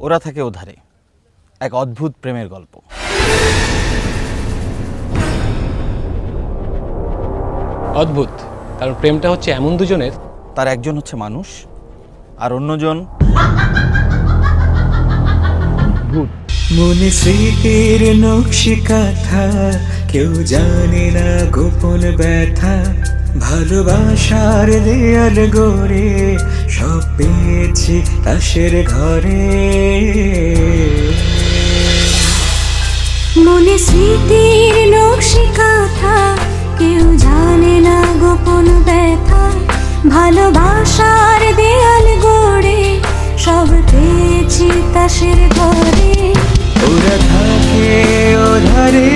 ওরা থাকে ওধারে, এক অদ্ভুত প্রেমের গল্প। অদ্ভুত, কারণ প্রেমটা হচ্ছে এমন দুজনের, তার একজন হচ্ছে মানুষ আর অন্যজন ভূত। মনে স্মৃতির নকশি কাঁথা, কেউ জানে না গোপন ব্যথা, ভালোবাসার দেয়াল গড়ে সব পেয়েছি তাসের ঘরে। মনে স্মৃতির নকশি কাঁথা, কেউ জানে না গোপন ব্যথা, ভালোবাসার দেয়াল গড়ে সব পেয়েছি তাসের ঘরে। ওরা থাকে ওধারে,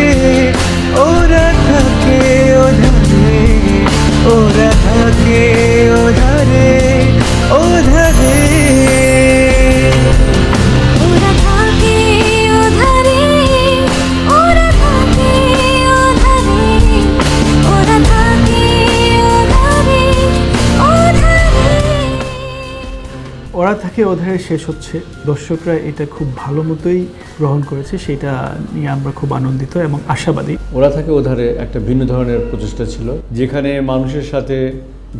ওরা থাকে ওধারে, ওরা থাকে ওধারে, ওধারে। ওরা থাকে ওধারে, ওরা থাকে ওধারে, ওরা থাকে ওধারে, ওধারে। ওরা থাকে ওধারে শেষ হচ্ছে, দর্শকরা এটা খুব ভালো মতোই গ্রহণ করেছে, সেটা নিয়ে আমরা খুব আনন্দিত এবং আশাবাদী। ওরা থাকে ওধারে একটা ভিন্ন ধরনের প্রচেষ্টা ছিল, যেখানে মানুষের সাথে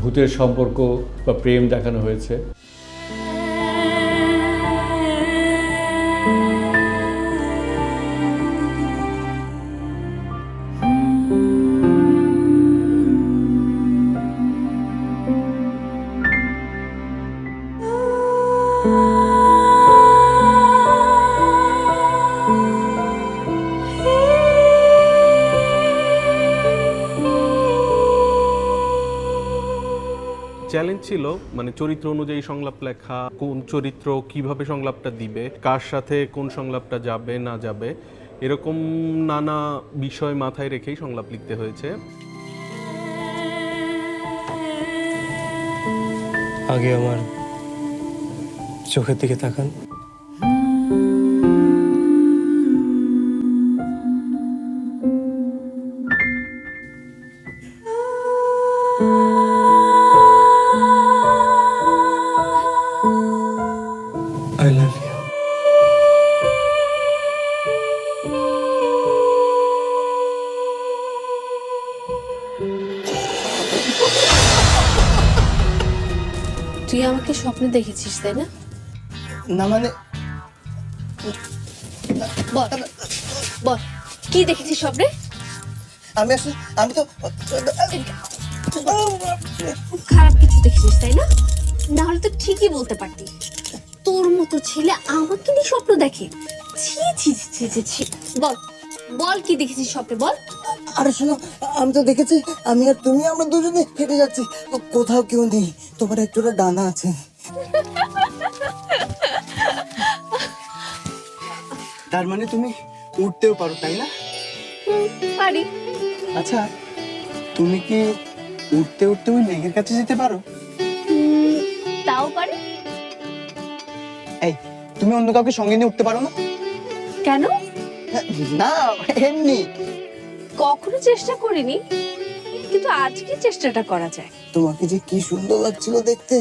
ভূতের সম্পর্ক বা প্রেম দেখানো হয়েছে। চ্যালেঞ্জ ছিল মানে চরিত্র অনুযায়ী সংলাপ লেখা, কোন চরিত্র কিভাবে সংলাপটা দিবে, কার সাথে কোন সংলাপটা যাবে না যাবে, এরকম নানা বিষয় মাথায় রেখেই সংলাপ লিখতে হয়েছে। আগে আমার চোখের দিকে তাকান। I love you. তুই আমাকে স্বপ্নে দেখেছিস, তাই না? না মানে বল বল, কি দেখেছিস স্বপ্নে? আমি তো খারাপ কিছু দেখেছিস, তাই না? না হলে তো ঠিকই বলতে পারতি। তোর মতো ছেলে আমাকে নিয়ে স্বপ্ন দেখে? ছি ছি ছি ছি ছি। বল বল, কি দেখেছিস স্বপ্নে, বল। আরে শোনো, আমি তো দেখেছি আমি আর তুমি আমরা দুজনে হেঁটে যাচ্ছি, কোথাও কেউ নেই, তোমার একটা ডানা আছে। তার মানে তুমি উঠতেও পারো, তাই না? পারি। আচ্ছা, তুমি কি উঠতে উঠতে ওই মেঘের কাছে যেতে পারো? তাও পারি। এই, তুমি অন্য কাউকে সঙ্গে নিয়ে উঠতে পারো না? কেন? না, এমনি। কখনো চেষ্টা করিনি, কিন্তু আজকে চেষ্টাটা করা যায়। তোমাকে যে কি সুন্দর লাগছিল দেখতে।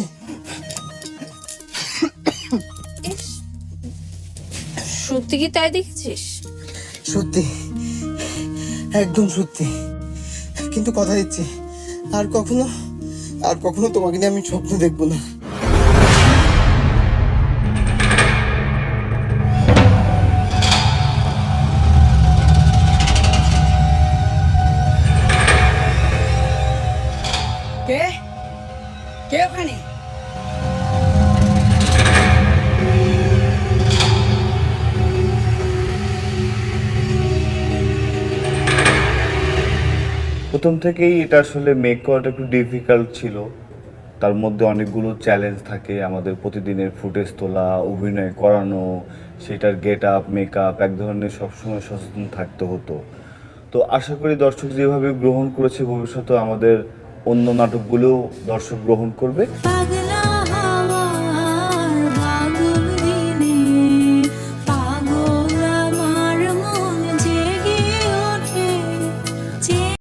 সত্যি কি তাই দেখেছিস? সত্যি, একদম সত্যি। কিন্তু কথা দিচ্ছি, আর কখনো তোমাকে নিয়ে আমি স্বপ্ন দেখবো না। কে কে ওখানে? প্রথম থেকেই এটা আসলে মেক করাটা একটু ডিফিকাল্ট ছিল। তার মধ্যে অনেকগুলো চ্যালেঞ্জ থাকে, আমাদের প্রতিদিনের ফুটেজ তোলা, অভিনয় করানো, সেটার গেট আপ, মেকআপ, এক ধরনের সবসময় সচেতন থাকতে হতো। তো আশা করি দর্শক যেভাবে গ্রহণ করেছে ভবিষ্যতে আমাদের অন্য নাটকগুলোও দর্শক গ্রহণ করবে।